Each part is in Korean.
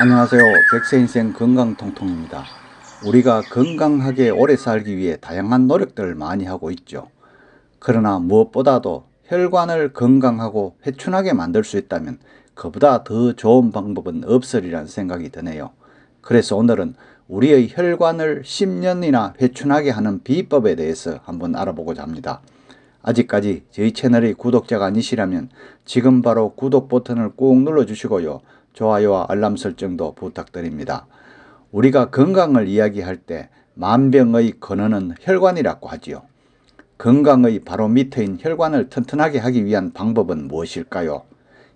안녕하세요. 백세인생 건강통통입니다. 우리가 건강하게 오래 살기 위해 다양한 노력들을 많이 하고 있죠. 그러나 무엇보다도 혈관을 건강하고 회춘하게 만들 수 있다면 그보다 더 좋은 방법은 없으리란 생각이 드네요. 그래서 오늘은 우리의 혈관을 10년이나 회춘하게 하는 비법에 대해서 한번 알아보고자 합니다. 아직까지 저희 채널의 구독자가 아니시라면 지금 바로 구독 버튼을 꾹 눌러주시고요. 좋아요와 알람 설정도 부탁드립니다. 우리가 건강을 이야기할 때 만병의 근원은 혈관이라고 하지요. 건강의 바로 밑에인 혈관을 튼튼하게 하기 위한 방법은 무엇일까요?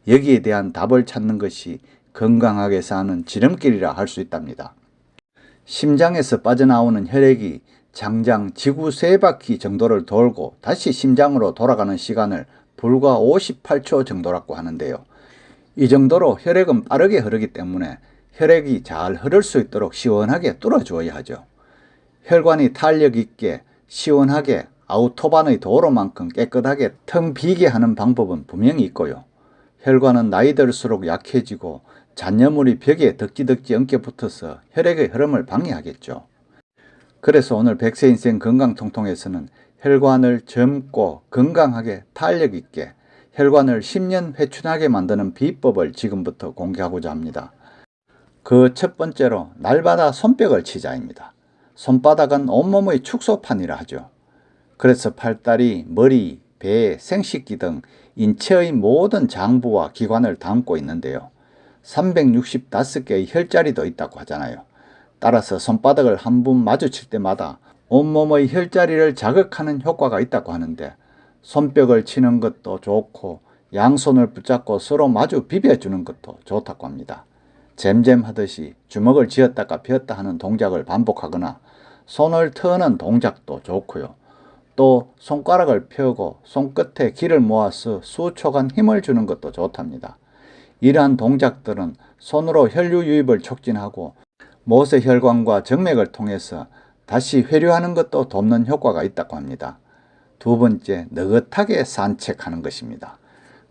여기에 대한 답을 찾는 것이 건강하게 사는 지름길이라 할 수 있답니다. 심장에서 빠져나오는 혈액이 장장 지구 3바퀴 정도를 돌고 다시 심장으로 돌아가는 시간을 불과 58초 정도라고 하는데요. 이 정도로 혈액은 빠르게 흐르기 때문에 혈액이 잘 흐를 수 있도록 시원하게 뚫어주어야 하죠. 혈관이 탄력 있게 시원하게 아우토반의 도로만큼 깨끗하게 텅 비게 하는 방법은 분명히 있고요. 혈관은 나이 들수록 약해지고 잔여물이 벽에 덕지덕지 엉켜 붙어서 혈액의 흐름을 방해하겠죠. 그래서 오늘 백세인생 건강통통에서는 혈관을 젊고 건강하게 탄력 있게 혈관을 10년 회춘하게 만드는 비법을 지금부터 공개하고자 합니다. 그 첫 번째로 날마다 손뼉을 치자입니다. 손바닥은 온몸의 축소판이라 하죠. 그래서 팔다리, 머리, 배, 생식기 등 인체의 모든 장부와 기관을 담고 있는데요. 365개의 혈자리도 있다고 하잖아요. 따라서 손바닥을 한 번 마주칠 때마다 온몸의 혈자리를 자극하는 효과가 있다고 하는데 손뼉을 치는 것도 좋고 양손을 붙잡고 서로 마주 비벼주는 것도 좋다고 합니다. 잼잼하듯이 주먹을 쥐었다가 폈다 하는 동작을 반복하거나 손을 트는 동작도 좋고요. 또 손가락을 펴고 손끝에 기를 모아서 수초간 힘을 주는 것도 좋답니다. 이러한 동작들은 손으로 혈류 유입을 촉진하고 모세혈관과 정맥을 통해서 다시 회류하는 것도 돕는 효과가 있다고 합니다. 두 번째, 느긋하게 산책하는 것입니다.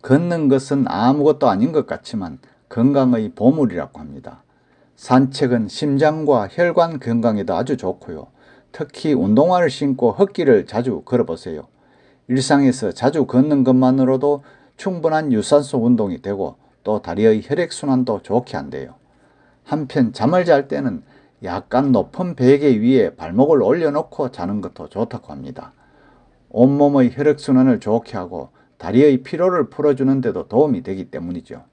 걷는 것은 아무것도 아닌 것 같지만 건강의 보물이라고 합니다. 산책은 심장과 혈관 건강에도 아주 좋고요. 특히 운동화를 신고 흙길을 자주 걸어보세요. 일상에서 자주 걷는 것만으로도 충분한 유산소 운동이 되고 또 다리의 혈액순환도 좋게 한대요. 한편 잠을 잘 때는 약간 높은 베개 위에 발목을 올려놓고 자는 것도 좋다고 합니다. 온몸의 혈액순환을 좋게 하고 다리의 피로를 풀어주는 데도 도움이 되기 때문이죠.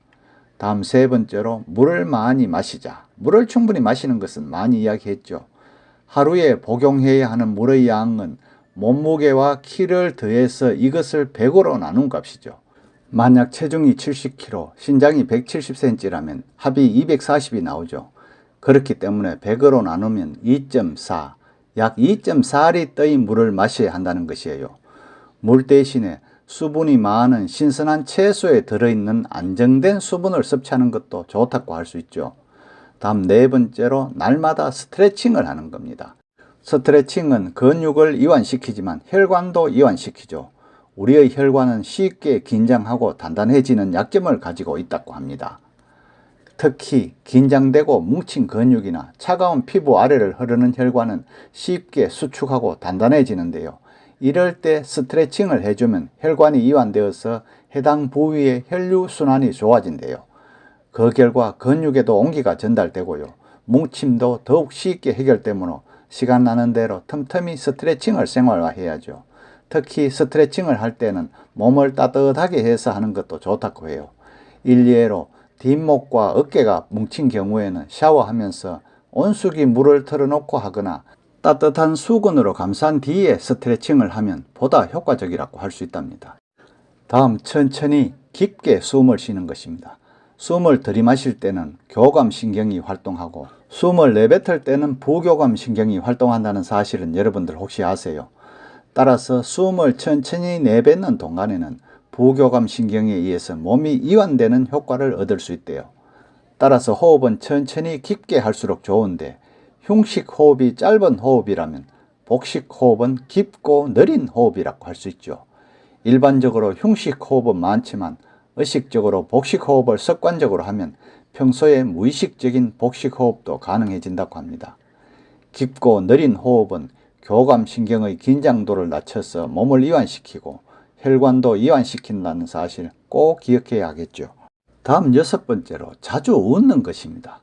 다음 세 번째로 물을 많이 마시자. 물을 충분히 마시는 것은 많이 이야기했죠. 하루에 복용해야 하는 물의 양은 몸무게와 키를 더해서 이것을 100으로 나눈 값이죠. 만약 체중이 70kg, 신장이 170cm라면 합이 240이 나오죠. 그렇기 때문에 100으로 나누면 2.4, 약 2.4리터의 물을 마셔야 한다는 것이에요. 물 대신에 수분이 많은 신선한 채소에 들어있는 안정된 수분을 섭취하는 것도 좋다고 할 수 있죠. 다음 네 번째로 날마다 스트레칭을 하는 겁니다. 스트레칭은 근육을 이완시키지만 혈관도 이완시키죠. 우리의 혈관은 쉽게 긴장하고 단단해지는 약점을 가지고 있다고 합니다. 특히 긴장되고 뭉친 근육이나 차가운 피부 아래를 흐르는 혈관은 쉽게 수축하고 단단해지는데요. 이럴 때 스트레칭을 해주면 혈관이 이완되어서 해당 부위의 혈류순환이 좋아진대요. 그 결과 근육에도 온기가 전달되고요. 뭉침도 더욱 쉽게 해결되므로 시간 나는 대로 틈틈이 스트레칭을 생활화해야죠. 특히 스트레칭을 할 때는 몸을 따뜻하게 해서 하는 것도 좋다고 해요. 일례로 뒷목과 어깨가 뭉친 경우에는 샤워하면서 온수기 물을 틀어놓고 하거나 따뜻한 수건으로 감싼 뒤에 스트레칭을 하면 보다 효과적이라고 할 수 있답니다. 다음 천천히 깊게 숨을 쉬는 것입니다. 숨을 들이마실 때는 교감신경이 활동하고 숨을 내뱉을 때는 부교감신경이 활동한다는 사실은 여러분들 혹시 아세요? 따라서 숨을 천천히 내뱉는 동안에는 부교감신경에 의해서 몸이 이완되는 효과를 얻을 수 있대요. 따라서 호흡은 천천히 깊게 할수록 좋은데 흉식 호흡이 짧은 호흡이라면 복식 호흡은 깊고 느린 호흡이라고 할 수 있죠. 일반적으로 흉식 호흡은 많지만 의식적으로 복식 호흡을 습관적으로 하면 평소에 무의식적인 복식 호흡도 가능해진다고 합니다. 깊고 느린 호흡은 교감신경의 긴장도를 낮춰서 몸을 이완시키고 혈관도 이완시킨다는 사실 꼭 기억해야 하겠죠. 다음 6번째로 자주 웃는 것입니다.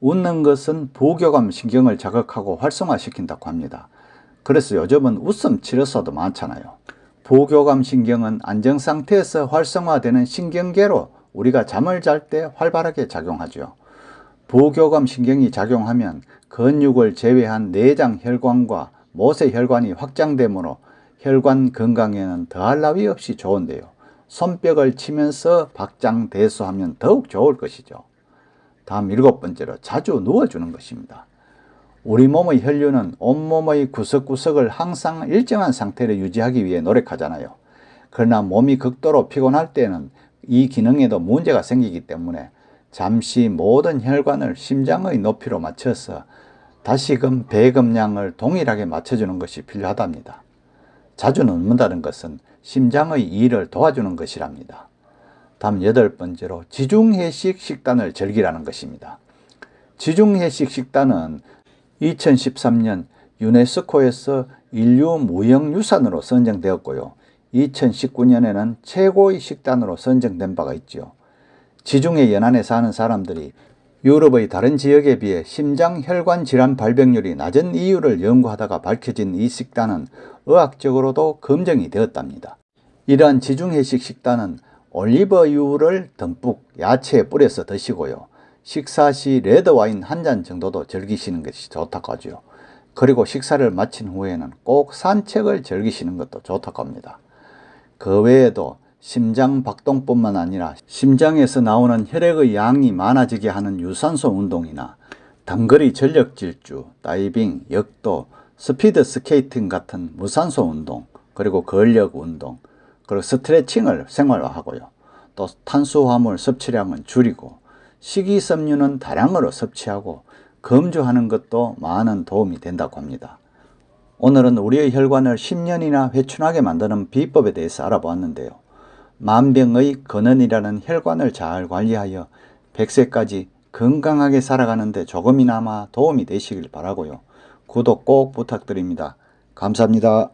웃는 것은 부교감신경을 자극하고 활성화시킨다고 합니다. 그래서 요즘은 웃음 치료소도 많잖아요. 부교감신경은 안정상태에서 활성화되는 신경계로 우리가 잠을 잘 때 활발하게 작용하죠. 부교감신경이 작용하면 근육을 제외한 내장 혈관과 모세혈관이 확장되므로 혈관 건강에는 더할 나위 없이 좋은데요. 손뼉을 치면서 박장대소하면 더욱 좋을 것이죠. 다음 7번째로 자주 누워주는 것입니다. 우리 몸의 혈류는 온몸의 구석구석을 항상 일정한 상태를 유지하기 위해 노력하잖아요. 그러나 몸이 극도로 피곤할 때는 이 기능에도 문제가 생기기 때문에 잠시 모든 혈관을 심장의 높이로 맞춰서 다시금 배급량을 동일하게 맞춰주는 것이 필요하답니다. 자주 눕는다는 것은 심장의 일을 도와주는 것이랍니다. 다음 8번째로 지중해식 식단을 즐기라는 것입니다. 지중해식 식단은 2013년 유네스코에서 인류 무형유산으로 선정되었고요. 2019년에는 최고의 식단으로 선정된 바가 있죠. 지중해 연안에 사는 사람들이 유럽의 다른 지역에 비해 심장혈관 질환 발병률이 낮은 이유를 연구하다가 밝혀진 이 식단은 의학적으로도 검증이 되었답니다. 이러한 지중해식 식단은 올리브유를 듬뿍 야채에 뿌려서 드시고요. 식사 시 레드와인 한 잔 정도도 즐기시는 것이 좋다고 하죠. 그리고 식사를 마친 후에는 꼭 산책을 즐기시는 것도 좋다고 합니다. 그 외에도 심장 박동뿐만 아니라 심장에서 나오는 혈액의 양이 많아지게 하는 유산소 운동이나 단거리 전력 질주, 다이빙, 역도, 스피드 스케이팅 같은 무산소 운동, 그리고 근력 운동, 그리고 스트레칭을 생활화하고요. 또 탄수화물 섭취량은 줄이고 식이섬유는 다량으로 섭취하고 검주하는 것도 많은 도움이 된다고 합니다. 오늘은 우리의 혈관을 10년이나 회춘하게 만드는 비법에 대해서 알아보았는데요. 만병의 근원이라는 혈관을 잘 관리하여 100세까지 건강하게 살아가는데 조금이나마 도움이 되시길 바라고요. 구독 꼭 부탁드립니다. 감사합니다.